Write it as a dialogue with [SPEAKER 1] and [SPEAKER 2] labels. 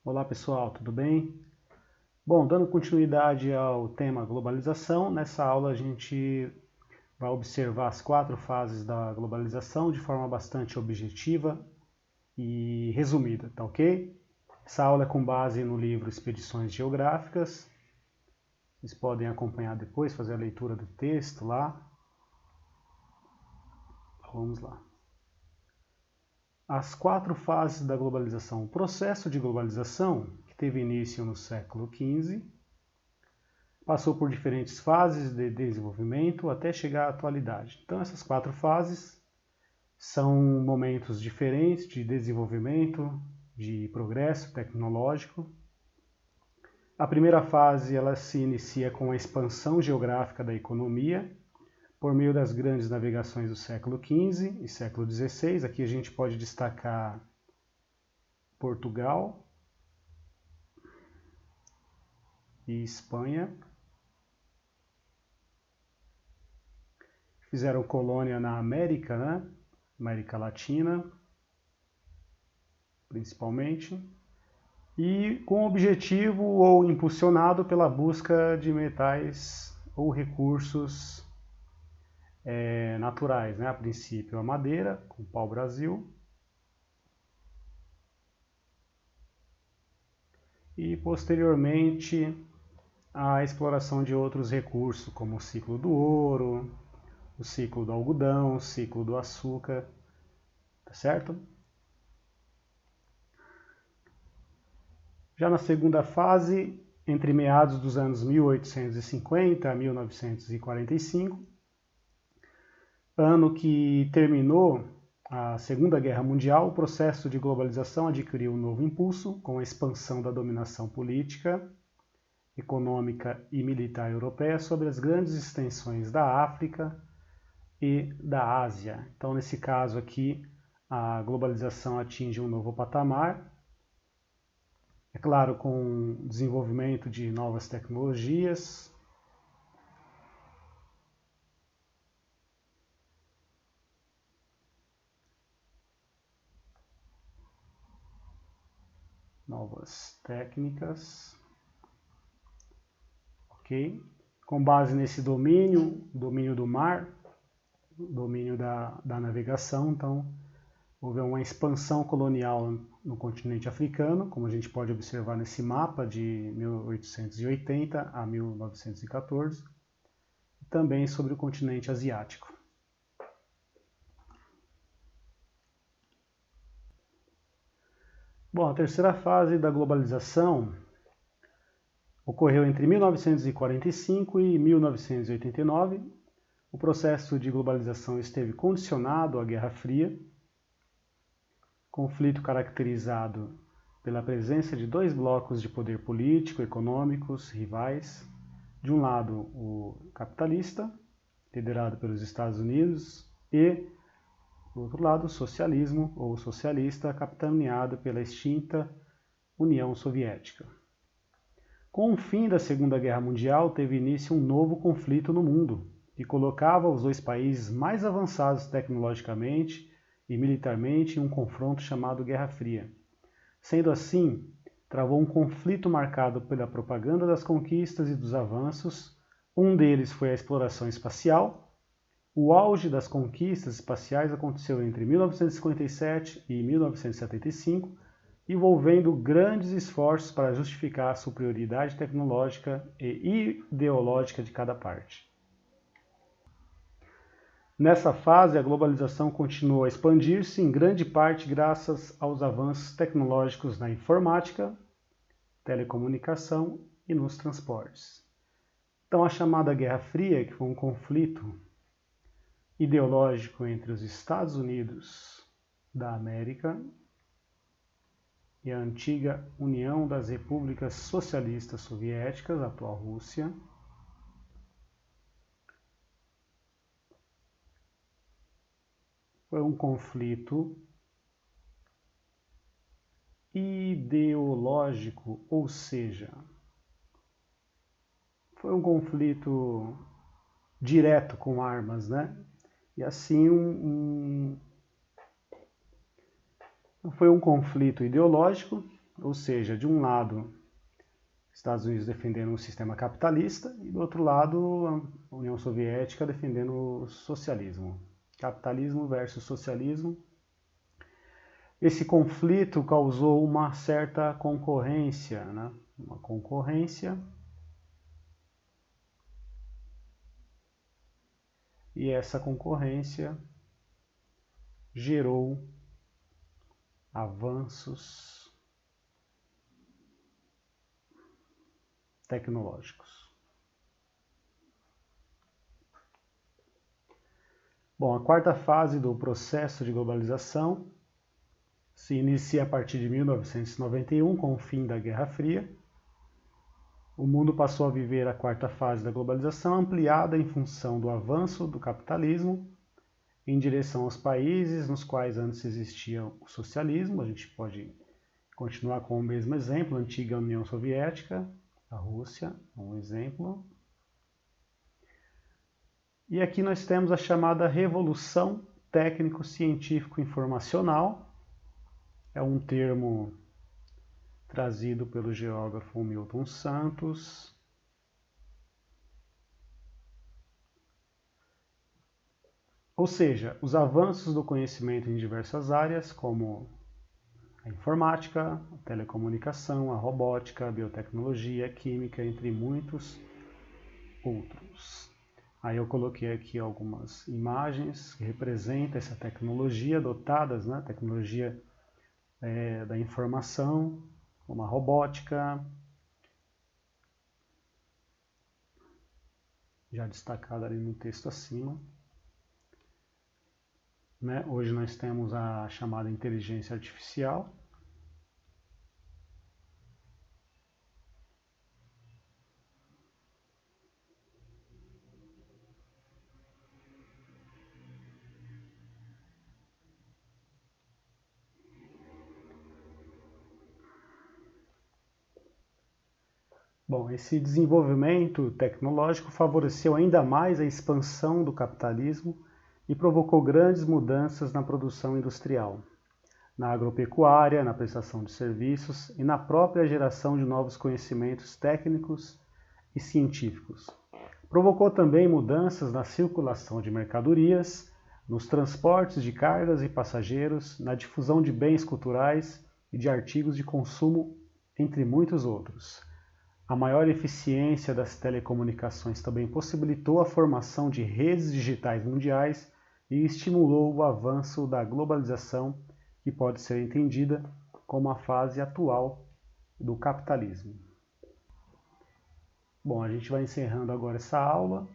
[SPEAKER 1] Olá pessoal, tudo bem? Bom, dando continuidade ao tema globalização, nessa aula a gente vai observar as 4 fases da globalização de forma bastante objetiva e resumida, tá ok? Essa aula é com base no livro Expedições Geográficas. Vocês podem acompanhar depois, fazer a leitura do texto lá. Vamos lá. As 4 fases da globalização. O processo de globalização, que teve início no século XV, passou por diferentes fases de desenvolvimento até chegar à atualidade. Então, essas 4 fases são momentos diferentes de desenvolvimento, de progresso tecnológico. A primeira fase ela se inicia com a expansão geográfica da economia, por meio das grandes navegações do século XV e século XVI. Aqui a gente pode destacar Portugal e Espanha. Fizeram colônia na América, né? América Latina, principalmente, e com objetivo ou impulsionado pela busca de metais ou recursos naturais, né? A princípio a madeira, com o pau-brasil, e posteriormente a exploração de outros recursos, como o ciclo do ouro, o ciclo do algodão, o ciclo do açúcar, tá certo? Já na segunda fase, entre meados dos anos 1850 a 1945, ano que terminou a Segunda Guerra Mundial, o processo de globalização adquiriu um novo impulso com a expansão da dominação política, econômica e militar europeia sobre as grandes extensões da África e da Ásia. Então, nesse caso aqui, a globalização atinge um novo patamar. É claro, com o desenvolvimento de novas tecnologias, novas técnicas, ok? Com base nesse domínio do mar, domínio da navegação, então houve uma expansão colonial no continente africano, como a gente pode observar nesse mapa de 1880 a 1914, e também sobre o continente asiático. Bom, a terceira fase da globalização ocorreu entre 1945 e 1989. O processo de globalização esteve condicionado à Guerra Fria, conflito caracterizado pela presença de 2 blocos de poder político, econômicos, rivais. De um lado, o capitalista, liderado pelos Estados Unidos, e, do outro lado, o socialismo, ou socialista, capitaneado pela extinta União Soviética. Com o fim da Segunda Guerra Mundial, teve início um novo conflito no mundo, que colocava os 2 países mais avançados tecnologicamente e militarmente em um confronto chamado Guerra Fria. Sendo assim, travou um conflito marcado pela propaganda das conquistas e dos avanços. Um deles foi a exploração espacial. O auge das conquistas espaciais aconteceu entre 1957 e 1975, envolvendo grandes esforços para justificar a superioridade tecnológica e ideológica de cada parte. Nessa fase, a globalização continuou a expandir-se, em grande parte graças aos avanços tecnológicos na informática, telecomunicação e nos transportes. Então, a chamada Guerra Fria, que foi um conflito ideológico entre os Estados Unidos da América e a antiga União das Repúblicas Socialistas Soviéticas, a atual Rússia, foi um conflito ideológico, ou seja, foi um conflito direto com armas, né? E assim foi um conflito ideológico, ou seja, de um lado, Estados Unidos defendendo um sistema capitalista e do outro lado, a União Soviética defendendo o socialismo. Capitalismo versus socialismo. Esse conflito causou uma certa concorrência, né? Uma concorrência. E essa concorrência gerou avanços tecnológicos. Bom, a quarta fase do processo de globalização se inicia a partir de 1991, com o fim da Guerra Fria. O mundo passou a viver a quarta fase da globalização, ampliada em função do avanço do capitalismo em direção aos países nos quais antes existia o socialismo. A gente pode continuar com o mesmo exemplo, a antiga União Soviética, a Rússia, um exemplo. E aqui nós temos a chamada Revolução Técnico-Científico-Informacional. É um termo trazido pelo geógrafo Milton Santos. Ou seja, os avanços do conhecimento em diversas áreas, como a informática, a telecomunicação, a robótica, a biotecnologia, a química, entre muitos outros. Aí eu coloquei aqui algumas imagens que representam essa tecnologia dotadas, né? Tecnologia da informação, como a robótica, já destacada ali no texto acima. Né? Hoje nós temos a chamada inteligência artificial. Bom, esse desenvolvimento tecnológico favoreceu ainda mais a expansão do capitalismo e provocou grandes mudanças na produção industrial, na agropecuária, na prestação de serviços e na própria geração de novos conhecimentos técnicos e científicos. Provocou também mudanças na circulação de mercadorias, nos transportes de cargas e passageiros, na difusão de bens culturais e de artigos de consumo, entre muitos outros. A maior eficiência das telecomunicações também possibilitou a formação de redes digitais mundiais e estimulou o avanço da globalização, que pode ser entendida como a fase atual do capitalismo. Bom, a gente vai encerrando agora essa aula.